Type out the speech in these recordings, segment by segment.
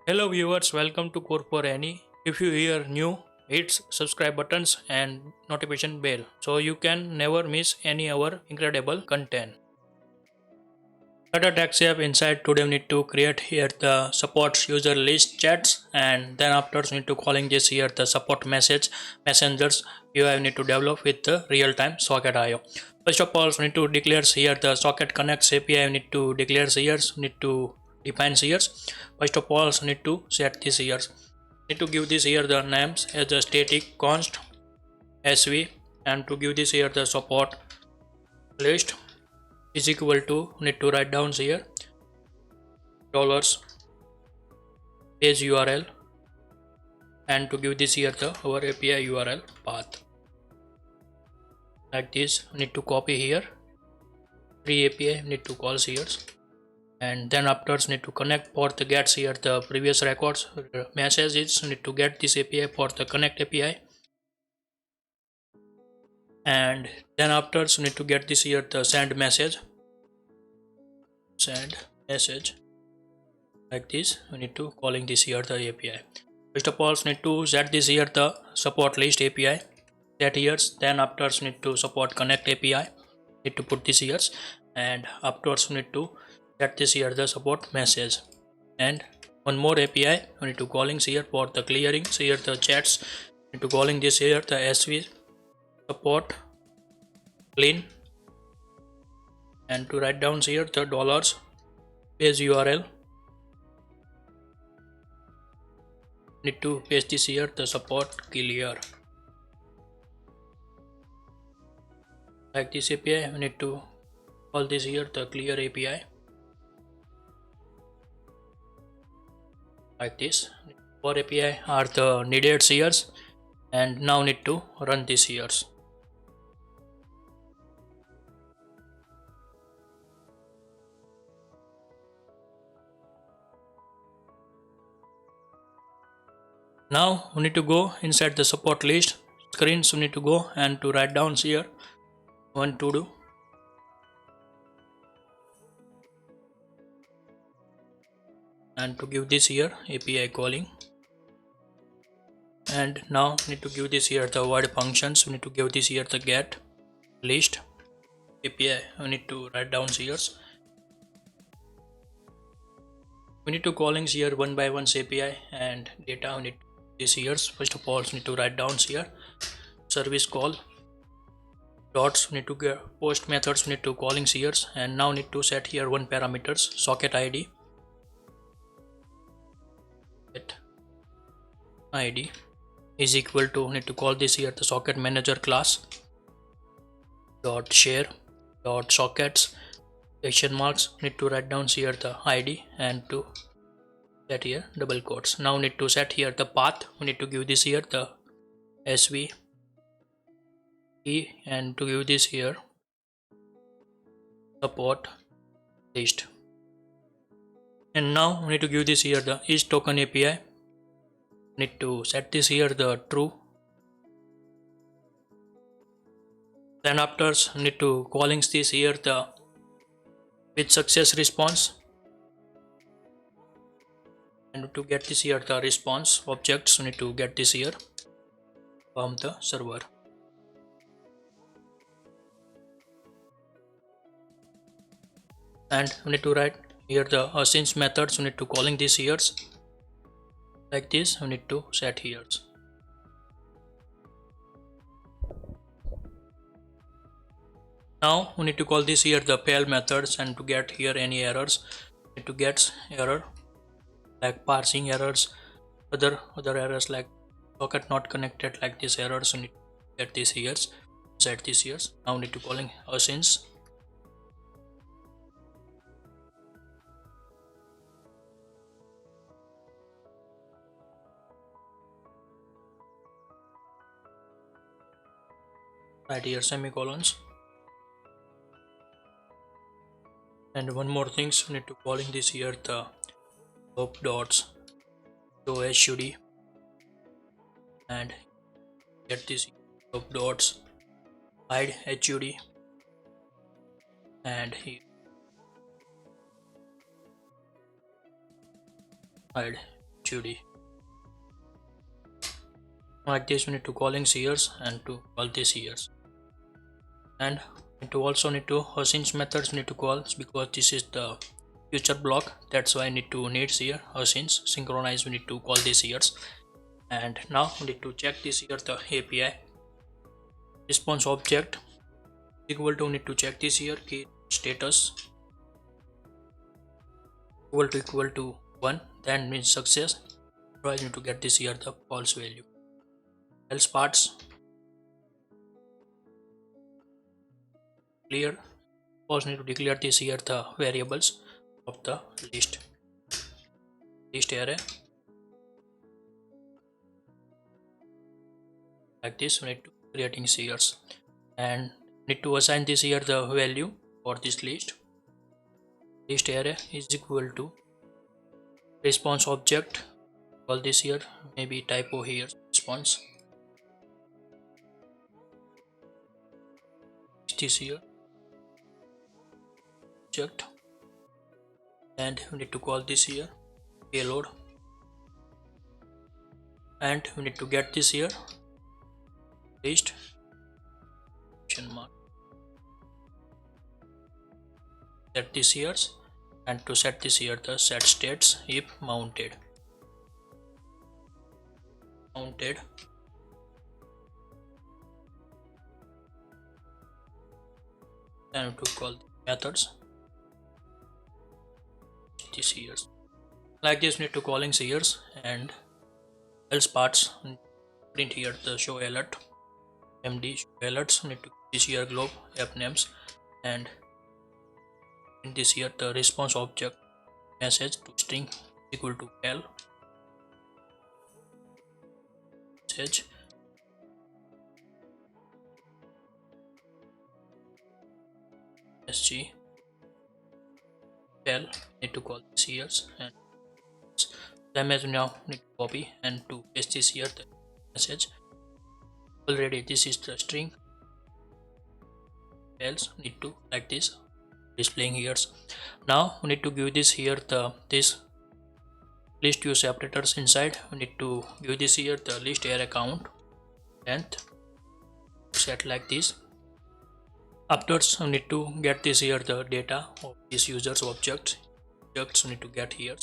Hello viewers, welcome to Core for Any. If you hear new, hit subscribe buttons and notification bell so you can never miss any our incredible content. Flutter taxi app inside today we need to create here the supports user list chats and then after we need to calling this here the support messengers you have need to develop with the real time socket IO. First of all we need to declare here the socket connects API we need to declare here need to define here. First of all we need to set this here. Need to give this here the names as a static const sv and to give this here the support list is equal to need to write down here dollars page url and to give this here the our API url path like this. We need to copy here three API need to call here and then after need to connect for the gets here the previous records messages need to get this API for the connect API and then after need to get this here the send message like this. We need to calling this here the API. First of all need to set this here the support list API set here, then after need to support connect API need to put this here and afterwards need to set this here the support message and one more API we need to calling here for the clearing here the chats need to calling this here the sv support clean and to write down here the dollars page URL need to paste this here the support clear like this API. We need to call this here the clear API like this. For API are the needed here and now need to run this here. Now we need to go inside the support list screen, so we need to go and to write down here one to do and to give this here API calling and now need to give this here the void functions. We need to give this here the get list API. We need to write down here. We need to calling here one by one API and data we need this here. First of all we need to write down here service call dots we need to get post methods we need to calling here and now need to set here one parameters socket ID get ID is equal to need to call this here the socket manager class dot share dot sockets question marks need to write down here the ID and to set here double quotes. Now need to set here the path. We need to give this here the sv and to give this here support list and now we need to give this here the is token API. Need to set this here the true, then after need to calling this here the with success response and to get this here the response objects we need to get this here from the server and we need to write here the since methods we need to calling this here like this. We need to set here now we need to call this here the fail methods and to get here any errors we need to get error like parsing errors other errors like socket not connected like this errors we need to get this here set this here. Now we need to calling since right here semicolons and one more things we need to calling this here the loop dots to HUD and get this loop dots hide HUD and here hide HUD. Like this, we need to calling years and to call this years, and to also need to since methods need to call because this is the future block. That's why I need to needs here since synchronize. We need to call this years, and now we need to check this here the API response object equal to need to check this here key status equal to 1, then means success. Otherwise, need to get this here the false value. Else parts clear. Also need to declare this here the variables of the list array. Like this, we need to creating years and need to assign this here the value for this list array is equal to response object. Call this here, maybe typo here, response this here object, and we need to call this here payload, and we need to get this here list mark set this years, and to set this here the set states if mounted and to call the methods this years. Like this, we need to calling years and else parts print here the show alert md show alerts. Need to this here globe app names, and in this here the response object message to string equal to l message sg l. Need to call this here, and the message now need to copy and to paste this here the message. Already this is the string, else need to like this displaying here. Now we need to give this here the this list use separators inside. We need to give this here the list array count length set like this. Afterwards, we need to get this here the data of this users objects we need to get here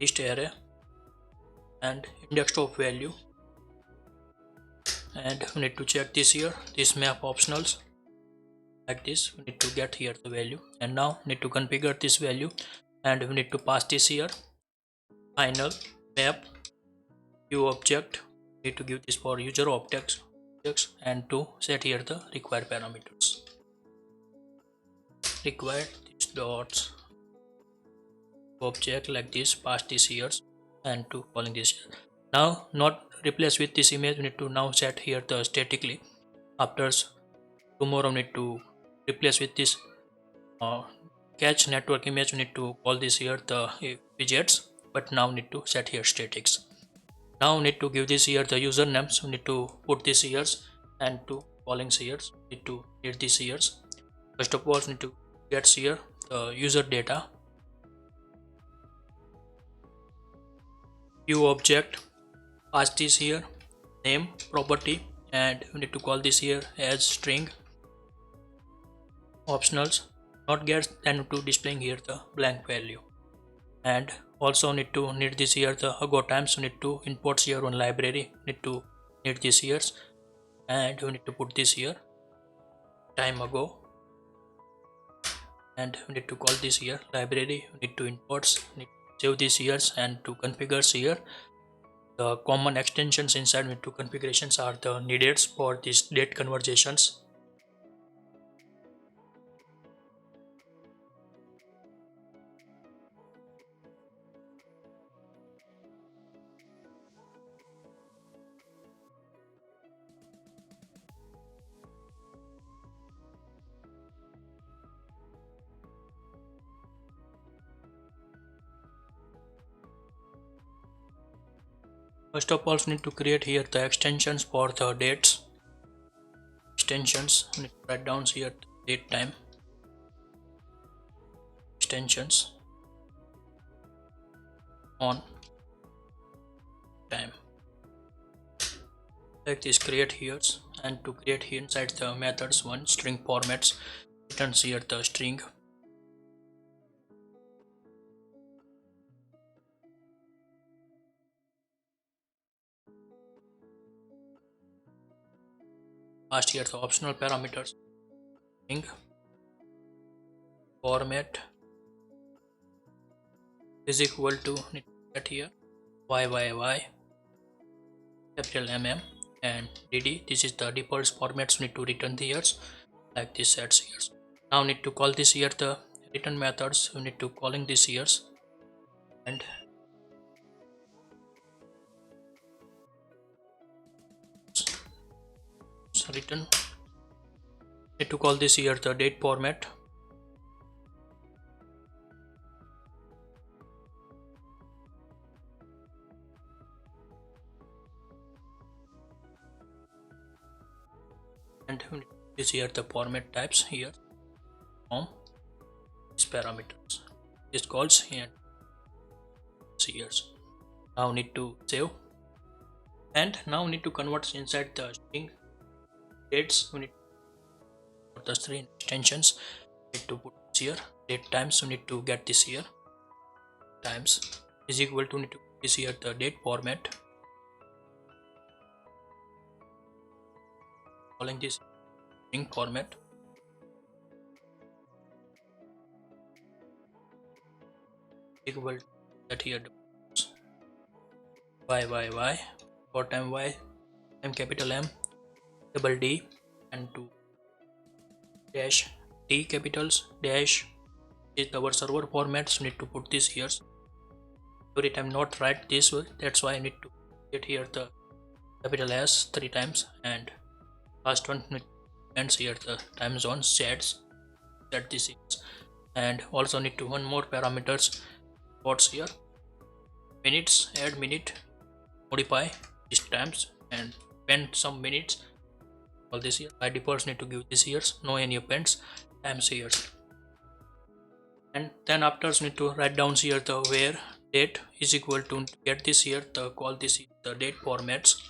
list array and index of value, and we need to check this here this map optionals. Like this, we need to get here the value, and now need to configure this value, and we need to pass this here final map view object. Need to give this for user objects and to set here the required parameters. Required this dots object like this, pass this here and to calling this here. Now not replace with this image, we need to now set here the statically. After tomorrow need to replace with this catch network image, we need to call this here the widgets, but now need to set here statics. Now need to give this here the usernames. We need to put this here and to calling here need to get this here. First of all, need to get here the user data view object, pass this here name property, and we need to call this here as string optionals not get and to displaying here the blank value, and also need this here the ago times. We need to import here on library, need this here, and we need to put this here time ago, and we need to call this here library. We need to imports, need to save this here and to configure here the common extensions inside. With two configurations are the needed for these date conversations. First of all, need to create here the extensions for the dates. Extensions, need to write down here date time extensions on Like this create here, and to create here inside the methods one string formats returns here the string. Past here the optional parameters string format is equal to get here y capital mm and dd. This is the default formats we need to return the years like this sets years. Now need to call this here the return methods. We need to calling this years and return. Need to call this here the date format and this here the format types here from these parameters. This calls here years. Now need to save, and now we need to convert inside the string dates. We need for the string extensions need to put here date times. We need to get this here times is equal to need to put this here the date format calling this string format equal to that here y for time y m capital M double D and to dash D capitals dash is our server formats. We need to put this here. Every time not write this way, that's why I need to get here the capital S 3 times and last one ends here the time zone sets that this is, and also need to one more parameters what's here minutes add minute modify these times and append some minutes. All this here by default need to give this years, no any appends times years, and then after need to write down here the where date is equal to get this here the call this here, the date formats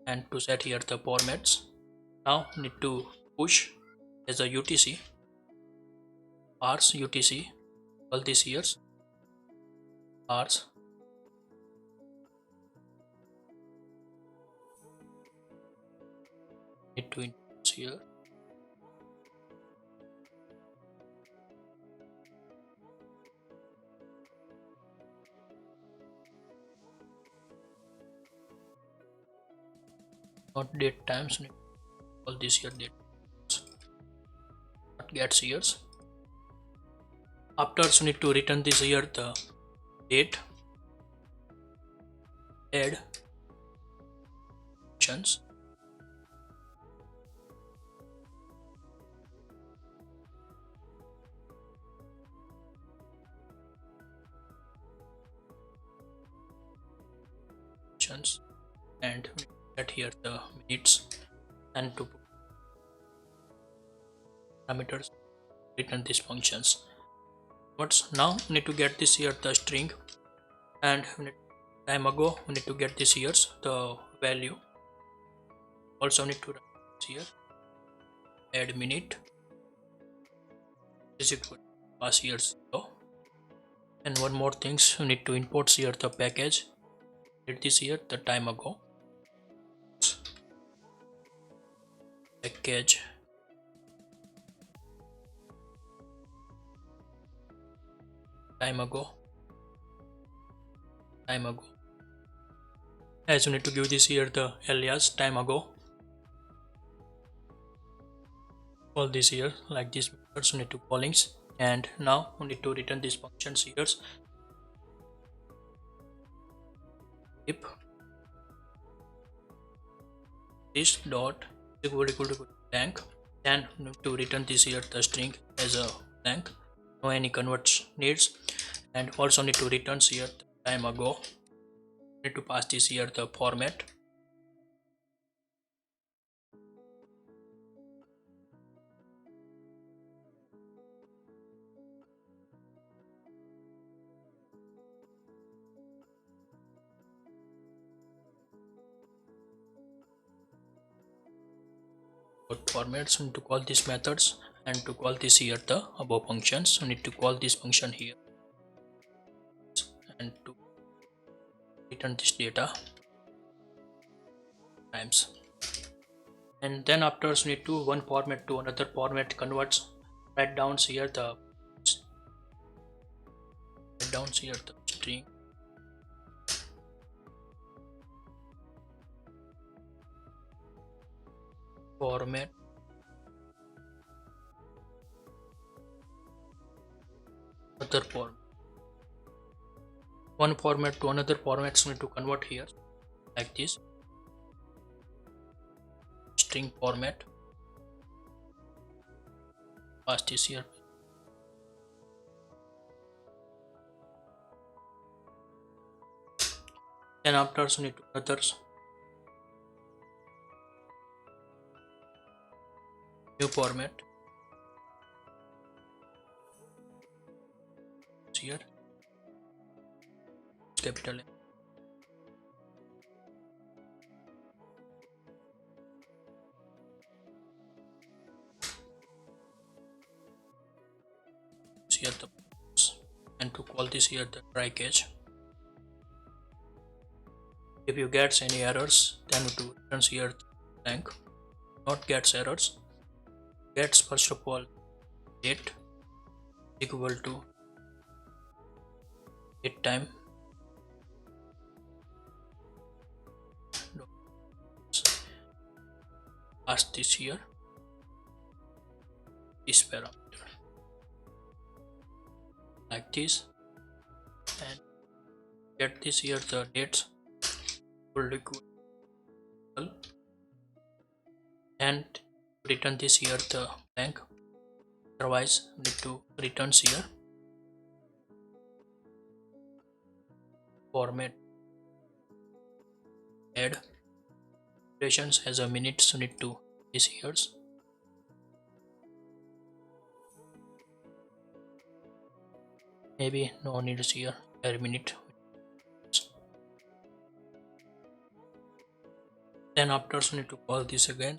and to set here the formats. Now need to push as a UTC parse UTC all these years parse need to input here not date times all this here date not gets years. After so need to return this here the date add functions and get here the minutes and to parameters return these functions. What's now need to get this here the string and time ago we need to get this here's the value. Also need to write here add minute is equal to pass here 0, and one more things we need to import here the package. Get this here the time ago package time ago as you need to give this here the alias time ago all this here like this methods we need to callings, and now we need to return these functions here if this dot equal to blank, then we need to return this here the string as a blank, no any converts needs, and also need to return here the time ago. Need to pass this here the format both formats. We need to call these methods, and to call this here the above functions, we need to call this function here, and to return this data times. And then after we need to one format to another format converts. Write down here the string format other format. One format to another format, so we need to convert here like this. String format, pass this here. Then after we need to others new format here, capital M. Here the, and to call this here the try catch. If you get any errors, then we to return here blank. Not gets errors. Gets first of all date equal to date time pass this here this parameter like this, and get this here the dates will equal, and return this here the blank. Otherwise we need to return here format add durations as a minute, so need to this years. Maybe no need here per minute. Then after we need to call this again.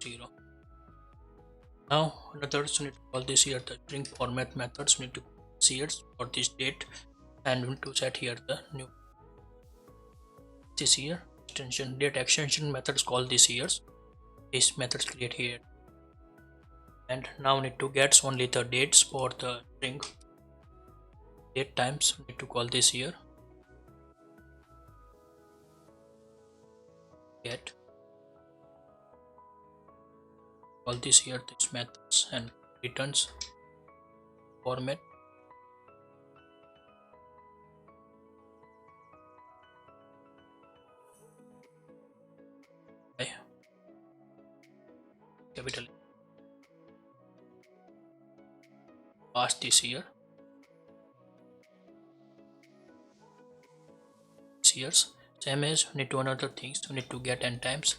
Zero. Now another we need to call this here the string format methods. We need to here for this date, and we need to set here the new this here extension date extension methods call this here. This methods create here, and now we need to get only the dates for the string date times. We need to call this here get, call this here this methods, and returns format capital pass this here years. Same as we need to another things, we need to get n times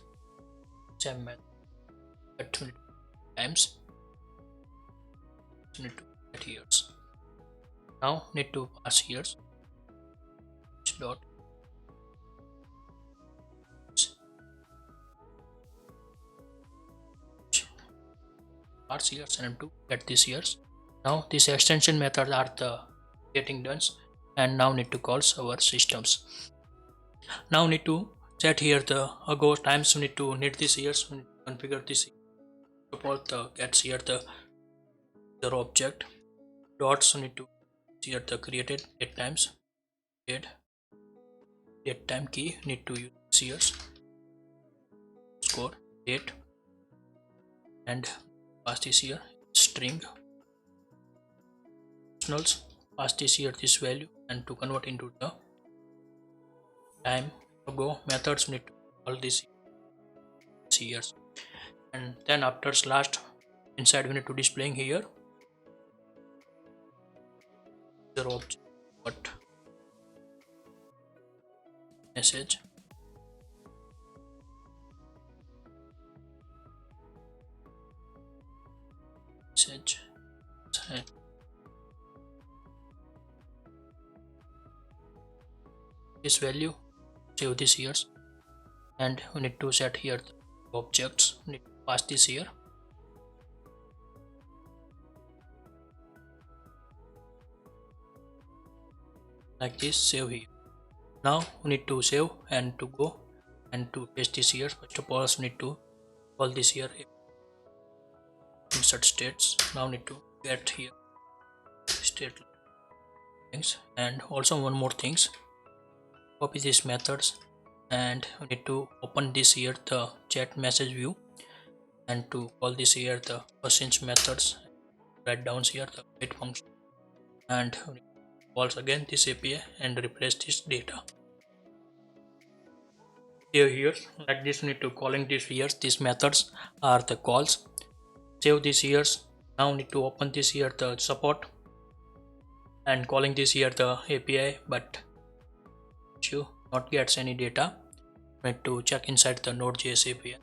same method but times we need to get years. Now need to pass years dot pass years and to get these years. Now these extension methods are the getting done, and now need to call our systems. Now need to set here the ago times. We need to need this years. We need to configure this support the gets here the object dots. We need to here the created date times date time key. Need to use years score date, and pass this here string nulls, pass this here this value, and to convert into the time ago methods we need to all these years. And then after last inside we need to displaying here the object what message this value, save this here, and we need to set here the objects. We need to pass this here. Like this, save here. Now we need to save and to go and to paste this here. First of all, we need to call this here insert states. Now we need to get here state things, and also one more things, copy these methods, and we need to open this here the chat message view, and to call this here the message methods, write down here the wait function, and calls again this API and replace this data here. Like this, we need to calling this here, these methods are the calls. Save this here. Now we need to open this here the support and calling this here the API, but you not gets any data. We need to check inside the Node.js API.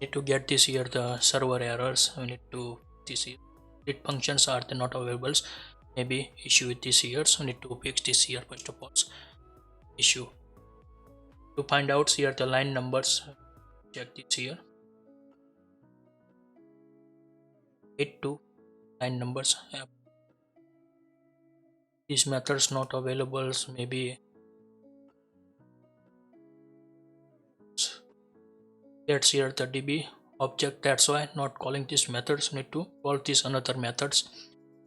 Need to get this here the server errors. We need to this here it functions are the not available, maybe issue with this here, so we need to fix this here. First of all, issue to find out here the line numbers, check this here 8 to line numbers. These methods not available, maybe that's here the DB object, that's why not calling these methods. We need to call these another methods,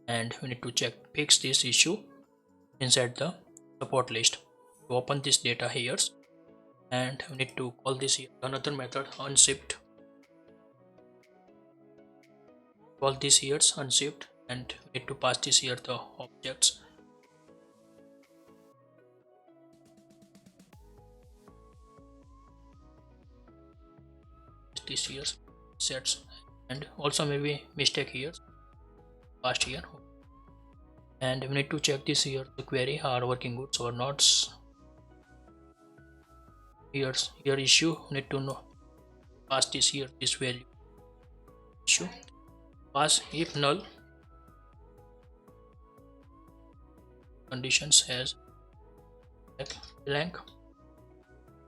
and we need to check fix this issue inside the support list. To open this data here, and we need to call this here another method unshipped, call this here unshipped, and we need to pass this here the objects. This here sets, and also maybe mistake here past here, and we need to check this here the query are working good or not. Here issue, we need to know pass this here this value issue, pass if null conditions as blank.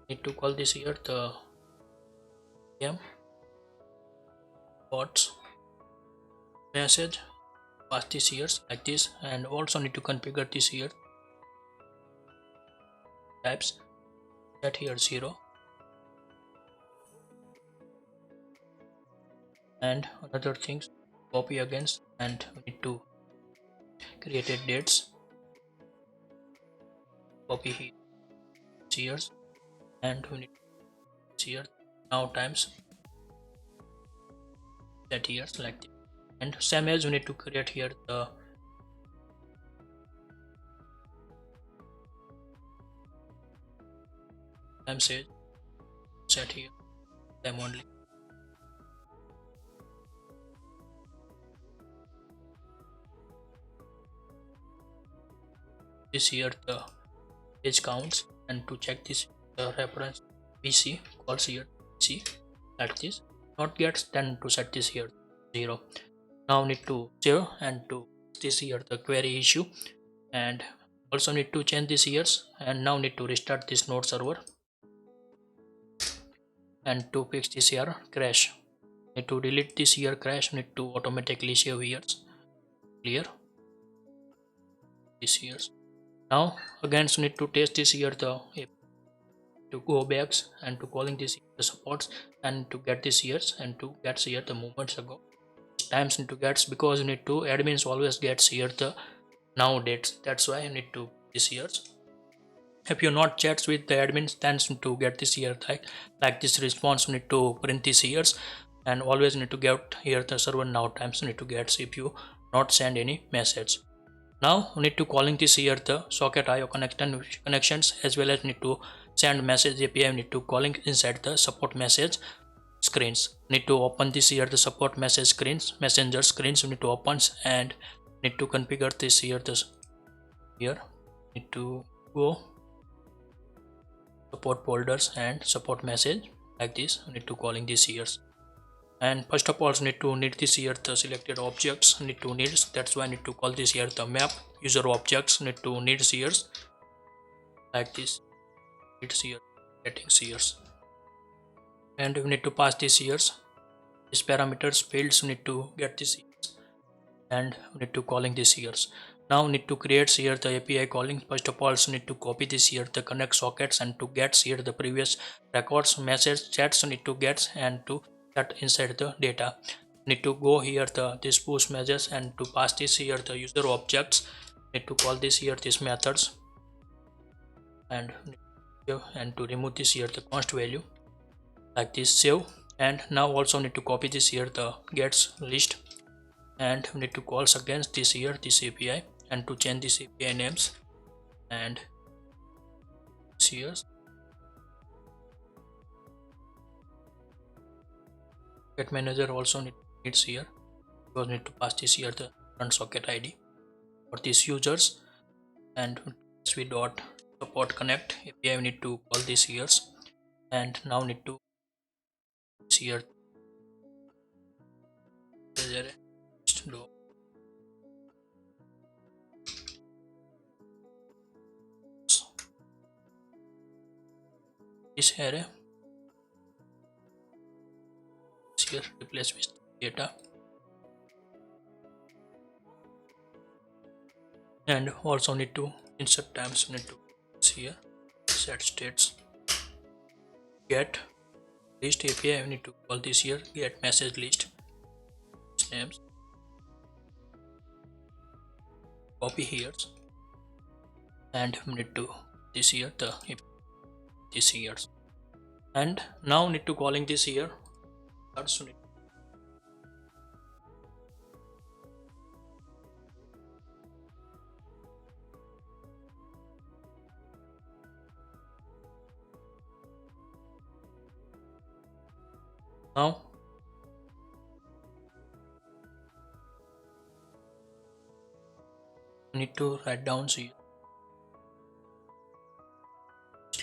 Need to call this here the bots message, pass this here like this, and also need to configure this here types, set here 0, and another things copy against, and we need to create dates, copy here, and we need here now times set here like this, and same as we need to create here the time set here time only. This here the page counts, and to check this the reference BC calls here BC like this, not gets, then to set this here 0. Now need to save and to this here the query issue, and also need to change this here, and now need to restart this node server, and to fix this here crash, need to delete this here crash, need to automatically save here clear this here. Now again, so need to test this here the to go back and to calling this the supports, and to get this here and to get here the movements ago times need to get, because you need to admins always gets here the now dates, that's why you need to this here. If you not chats with the admins, then to get this here like this response, you need to print this here, and always need to get here the server now times you need to get if you not send any message. Now we need to calling this here the socket IO connections, as well as need to send message API, need to calling inside the support message screens. Need to open this here the support message screens, messenger screens, we need to open, and need to configure this here this here, need to go support folders and support message like this, we need to calling this here. And first of all, need this here the selected objects, need to needs, that's why I need to call this here the map, user objects need to needs here like this, needs here, getting here, and we need to pass this here. These parameters fields need to get this here, and we need to calling this here. Now we need to create here the API calling. First of all, so need to copy this here the connect sockets, and to get here the previous records, message, chats need to get, and to set inside the data need to go here this push messages, and to pass this here the user objects need to call this here this methods, and to remove this here the const value like this, save. And now also need to copy this here the gets list, and we need to calls against this here this API, and to change this API names, and here get manager also needs here, because need to pass this here the current socket ID for these users, and we dot support connect API we need to call this here, and now need to here this array here replace with data, and also need to insert times need to here set states get list API we need to call this here get message list names, copy here, and we need to this here the this here, and now need to calling this here also need now need to write down here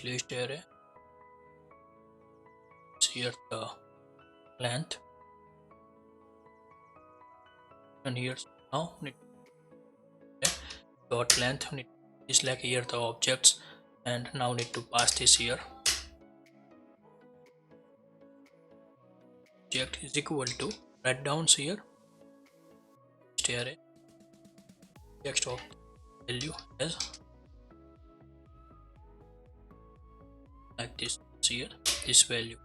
list array here the length, and here now need dot length need is like here the objects, and now need to pass this here object is equal to write down here array text of value as like this here this value,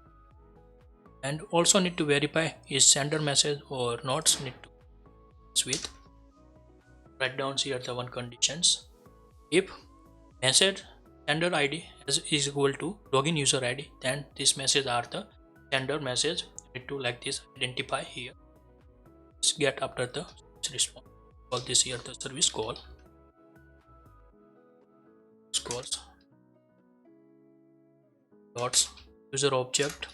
and also need to verify is sender message or not need to with write down here the one conditions. If message sender ID is equal to login user ID, then this message are the sender message need to like this identify here get after the response, call this here the service call calls dots user object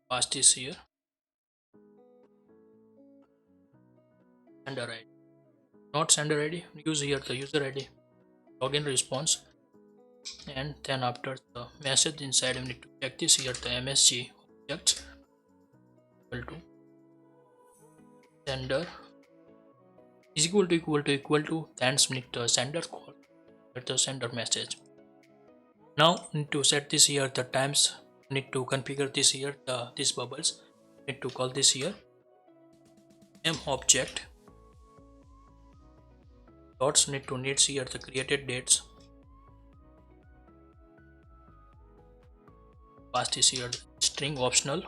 pass this here sender ID, not sender ID, use here the user ID login response, and then after the message inside we need to check this here the MSG object equal to sender is equal to then we need the sender call at the sender message. Now need to set this here the times, need to configure this here the these bubbles, need to call this here m object dots need to needs here the created dates, pass this here string optional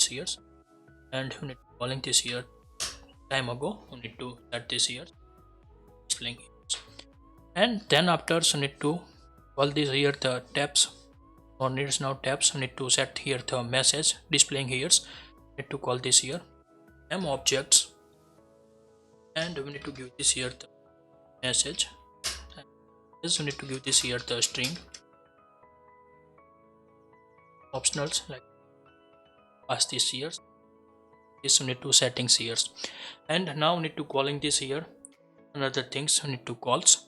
here, and we need to calling this here time ago we need to set this here string, and then after so need to call this here the tabs or needs now tabs we need to set here the message displaying here, need to call this here m objects, and we need to give this here the message, and this we need to give this here the string optionals like pass this here this we need to settings here, and now we need to calling this here another things we need to calls,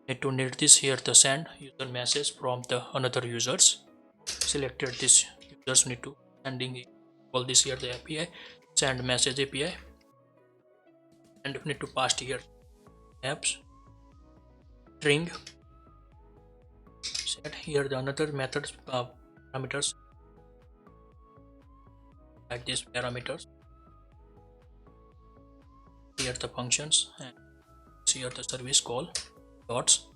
need to need this here the send user message from the another users selected this users need to sending call this here the API send message API, and we need to pass here apps string. Set here the another methods parameters like these parameters. Here the functions and here the service call dots.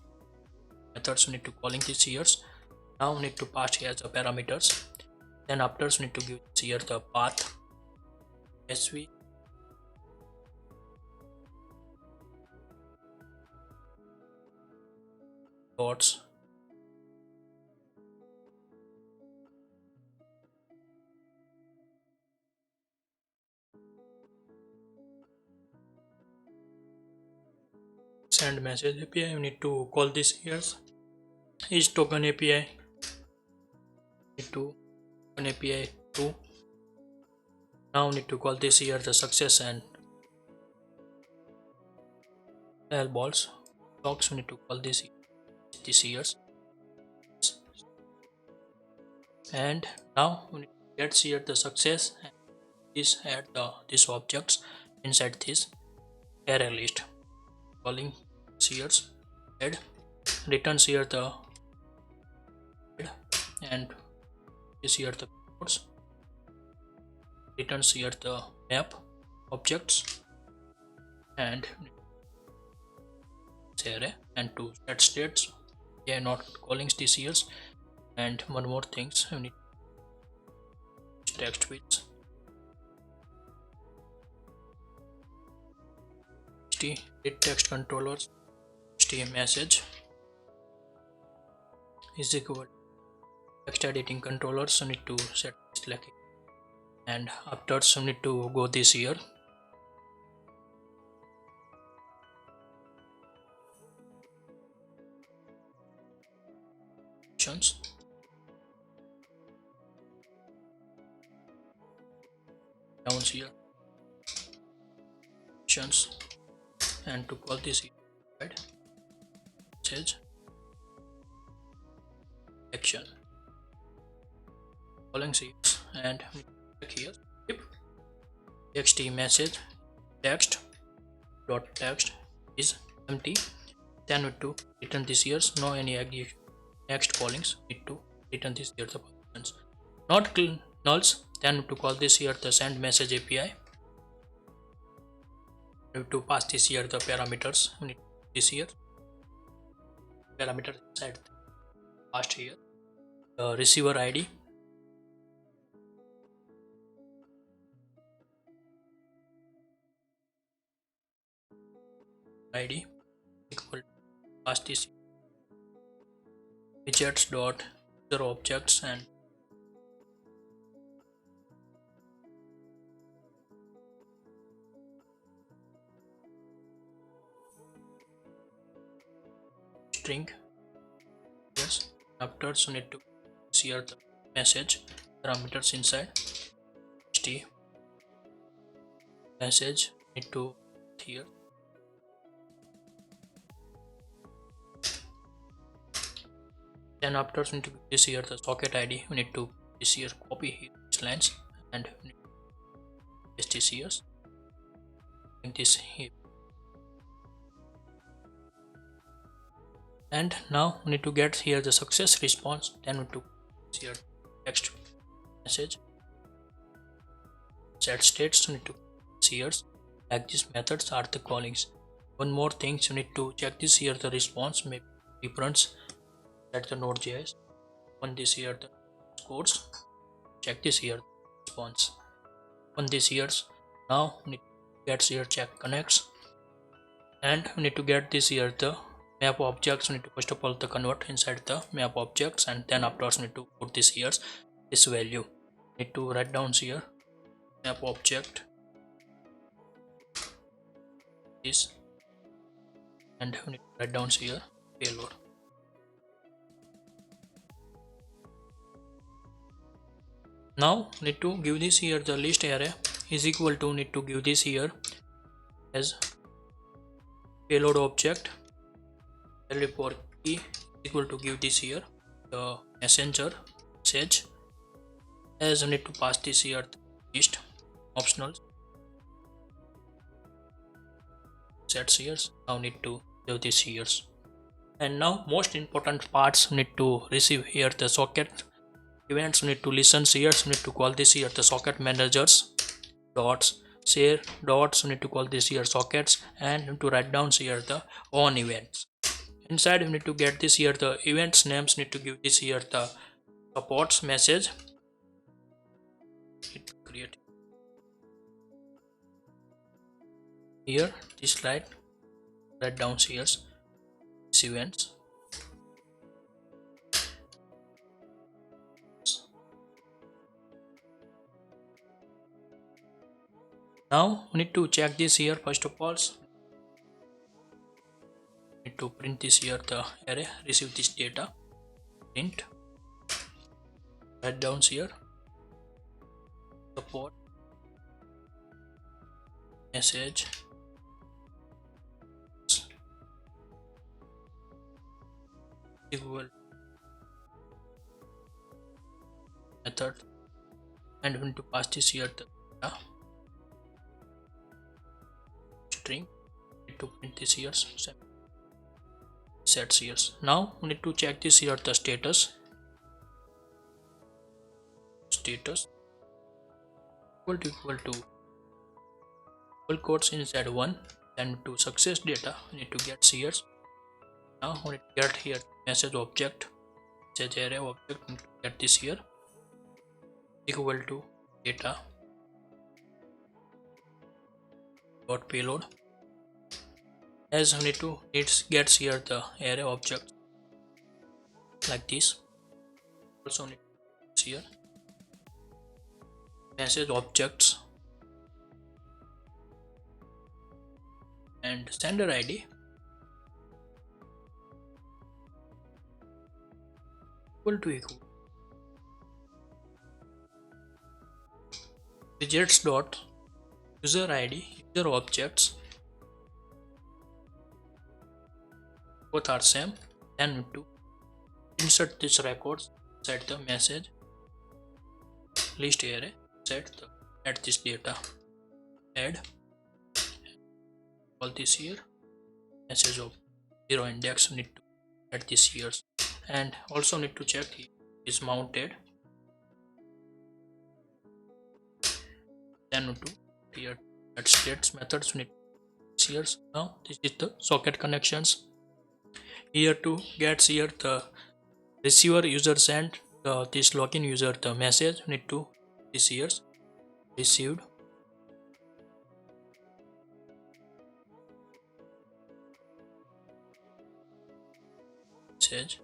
Methods we need to calling these here. Now we need to pass here the parameters. Then after we need to give here the path sv dots send message API. We need to call this here is token API. Need to token API 2. Now we need to call this here the success and L balls blocks. We need to call this here, and now we need to get here the success and this add these objects inside this array list. Calling here add returns here the add, and this here the codes returns here the map objects and array, and to set states they are not calling this here. And one more things we need text with read text controllers message is equal text editing controllers. So need to set this like it. And after so need to go this here down here and to call this right message action calling CS and here if txt message text dot text is empty, then we to return this here. No any next callings need to return this here the functions not nulls. Then to call this here the send message API. We have to pass this here the parameters. We need this here parameter inside passed here the receiver ID equal to pass this widgets dot user objects and string. Yes, after so need to share the message parameters inside ht message need to here then after we need to this here the socket ID. We need to this here copy here these lines and paste this here in this here. And now we need to get here the success response. Then we need to here text message set states. We need to here like these methods are the callings. One more thing, you need to check this here the response maybe difference at the node.js. On this here the codes check this here response on this here. Now we need to get here check connects and we need to get this here the map objects. We need to first of all the convert inside the map objects and then afterwards we need to put this here this value. Need to write down here map object this and we need to write down here payload. Now need to give this here the list array is equal to need to give this here as payload object value for key equal to give this here the messenger message as we need to pass this here list optional set shears. Now need to save these shears. And now most important parts need to receive here the socket events, need to listen shears, need to call this here the socket managers dots share dots, need to call this here sockets, and need to write down here the on events. Inside you need to get this here the events names, need to give this here the supports message. It create here this slide, write down here these events. Now we need to check this here. First of all, need to print this here the array, receive this data, print, write down here support message equal method, and we need to pass this here the data string, need to print this here set here. Now we need to check this here the status equal to equal quotes inside 1, then to success data we need to get here. Now we need to get here message object, message array object, need to get this here equal to data dot payload, as we need to get here the array object like this. Also need to here message objects and sender ID equal widgets dot user ID user objects, both are same. Then need to insert this records inside the message list array, add this data, add all this here message of 0 index, need to add this here, and also need to check is mounted. Then to here at states methods need here. Now this is the socket connections. Here to get here the receiver user sent this login user the message, need to this here received message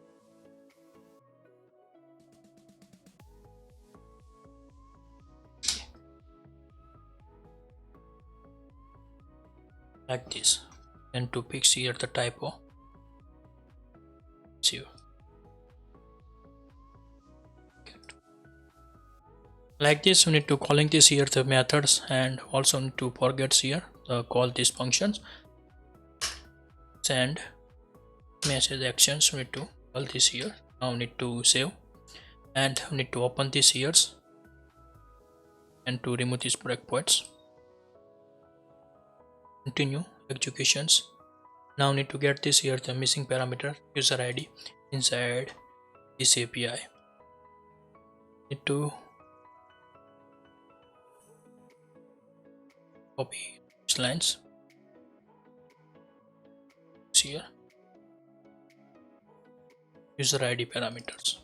like this, and to fix here the typo. See you. Like this we need to calling this here the methods, and also need to forget here call these functions. Send message actions, we need to call this here. Now we need to save, and we need to open this here and to remove these breakpoints. Continue executions. Now need to get this here the missing parameter user ID inside this API. Need to copy these lines here, user ID parameters,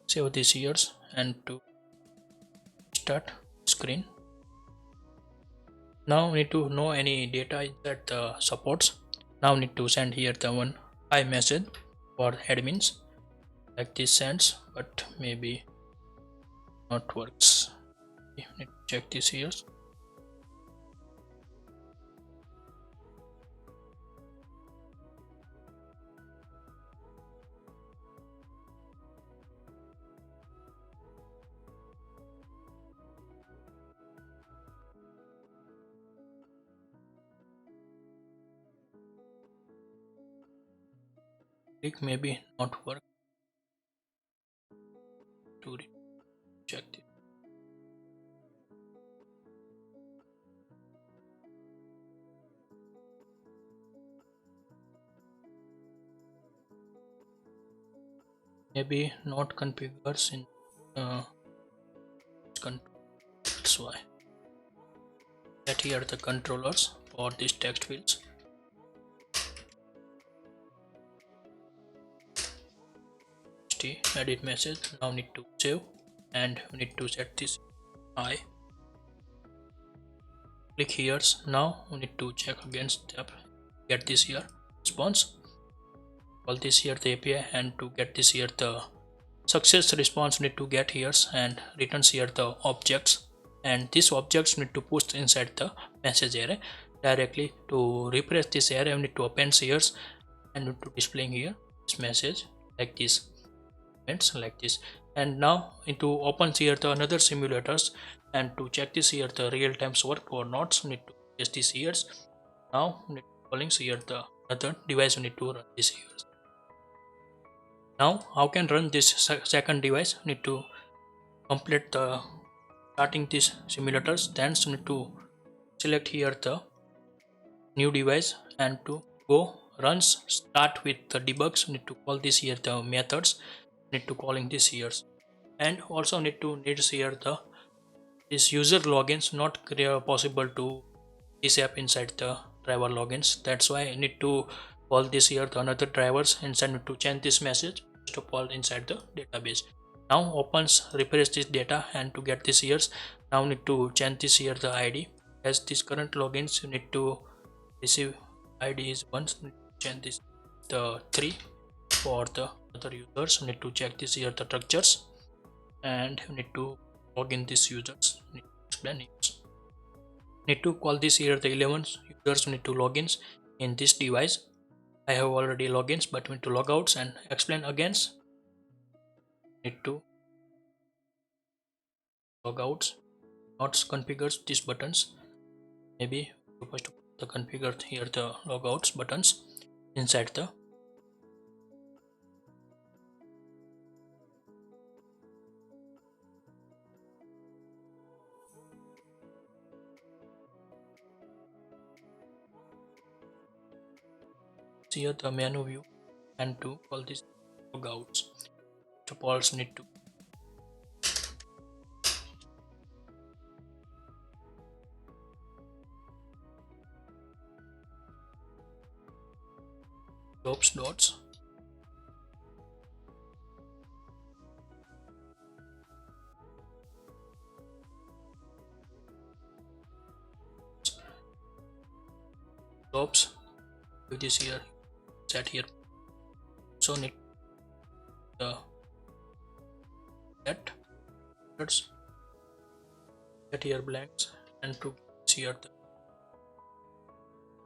save these here, and to start screen. Now we need to know any data inside the supports. Now we need to send here the one hi message for admins, like this sends, but maybe not works. Okay, need to check this here. Click maybe not work, to check this. maybe not configures in control. That's why. Get here the controllers for these text fields. Edit message. Now need to save and we need to set this I. Click here. Now we need to check against tab. Get this here response. Call this here the API, and to get this here the success response need to get here and returns here the objects, and these objects need to push inside the message array directly. To refresh this array we need to append here and need to displaying here this message like this, like this. And now into opens here the another simulators, and to check this here the real times work or not we need to paste this here. Now we need to calling here the other device we need to run this here. Now how can run this second device? Need to complete the starting these simulators, then need to select here the new device and to go runs start with the debugs. Need to call this here the methods, need to calling this here, and also need to needs here the this user logins not possible to this app inside the driver logins. That's why I need to call this here the another drivers and send to change this message to call inside the database. Now opens refresh this data and to get this here. Now need to change this here the ID as this current logins you need to receive ID is once, change this the 3 for the other users. Need to check this here the structures and you need to log in these users. Need to explain it. Need to call this here the 11 users need to logins in this device. I have already logins, but we need to logouts and explain against. Need to logouts not configures these buttons. Maybe supposed to put the configure here the logouts buttons inside the here the menu view and to call this logouts. To also need to dots with this here set here. So need the set here blanks and to see here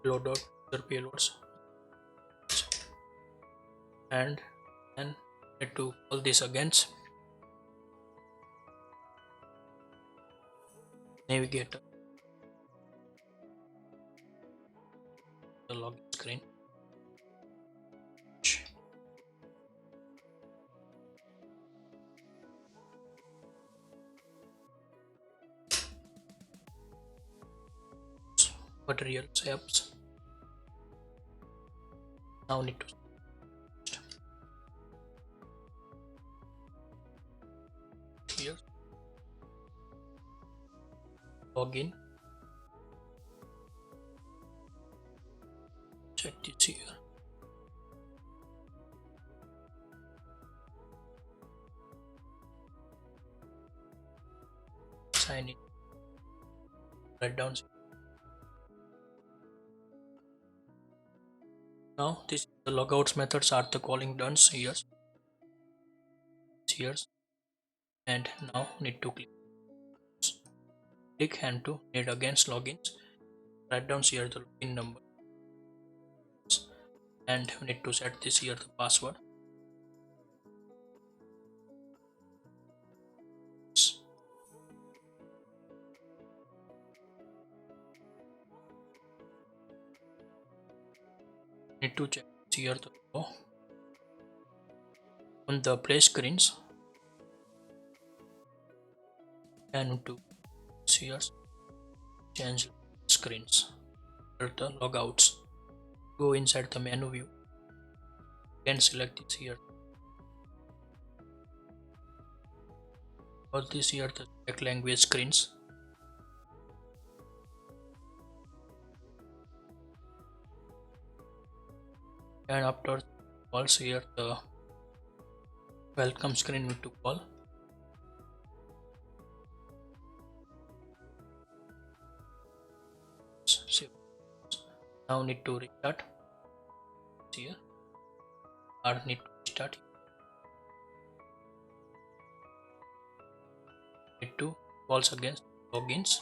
the load dot other payloads, and then need to call this against navigator the login screen. Materials apps. Now need to here login, check this here, sign in, write down. Now this the logouts methods are the calling done here, and now need to click and to need against logins, write down here the login number, and we need to set this here the password. Need to check here the on the play screens and to here change screens or the logouts. Go inside the menu view and select this here all this here the select language screens. And after calls here the welcome screen need to call. Save. Now need to restart here or need to restart. Need to calls against logins.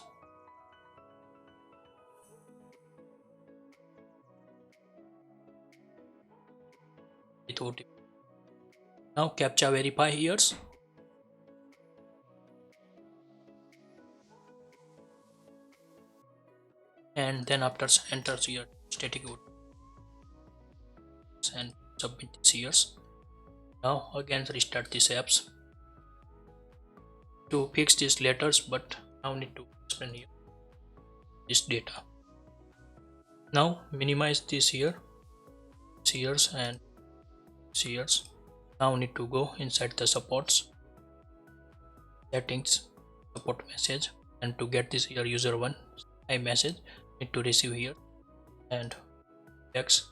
With OTP. Now captcha verify here. And then after enters here static OTP and submit this here. Now again restart these apps to fix these letters, but now need to explain here this data. Now minimize this here and here's. Now need to go inside the supports settings, support message, and to get this here user one message need to receive here and text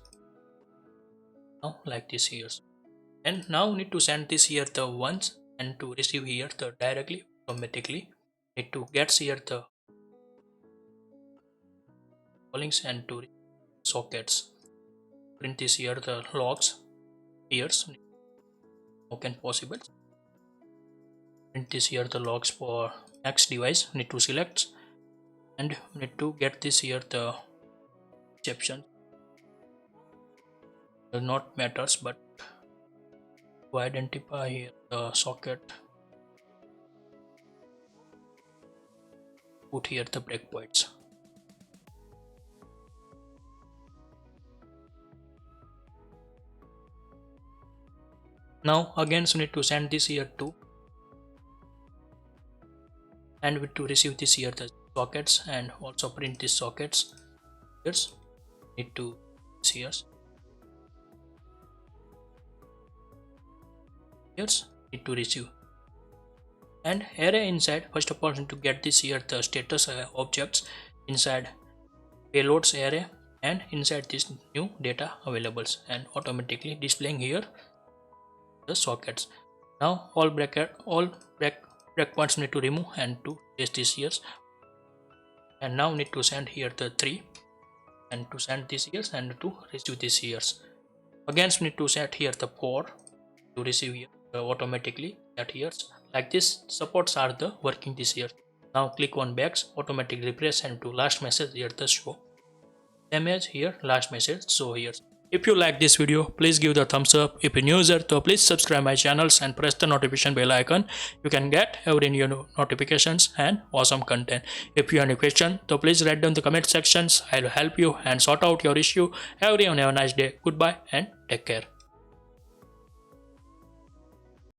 now like this here. And now need to send this here the once and to receive here the directly automatically need to get here the callings and to sockets. Print this here the logs here. How can possible? Print this here the logs for next device need to select and need to get this here the exception. Does not matters, but to identify here the socket, put here the breakpoints. Now again so need to send this here to and with to receive this here the sockets and also print these sockets. Here's need to here's need to receive and array inside. First of all need to get this here the status objects inside payloads array and inside this new data availables and automatically displaying here the sockets. Now all breakpoints need to remove and to paste this here, and now need to send here the 3 and to send this here and to receive this here. Again need to set here the 4 to receive here automatically that here. Like this supports are the working this here. Now click on backs, automatic refresh and to last message here the show. Same as here last message so here. If you like this video, please give the thumbs up. If you're new user, so please subscribe my channels and press the notification bell icon. You can get every new notifications and awesome content. If you have any question, so please write down the comment sections. I'll help you and sort out your issue. Everyone have a nice day. Goodbye and take care.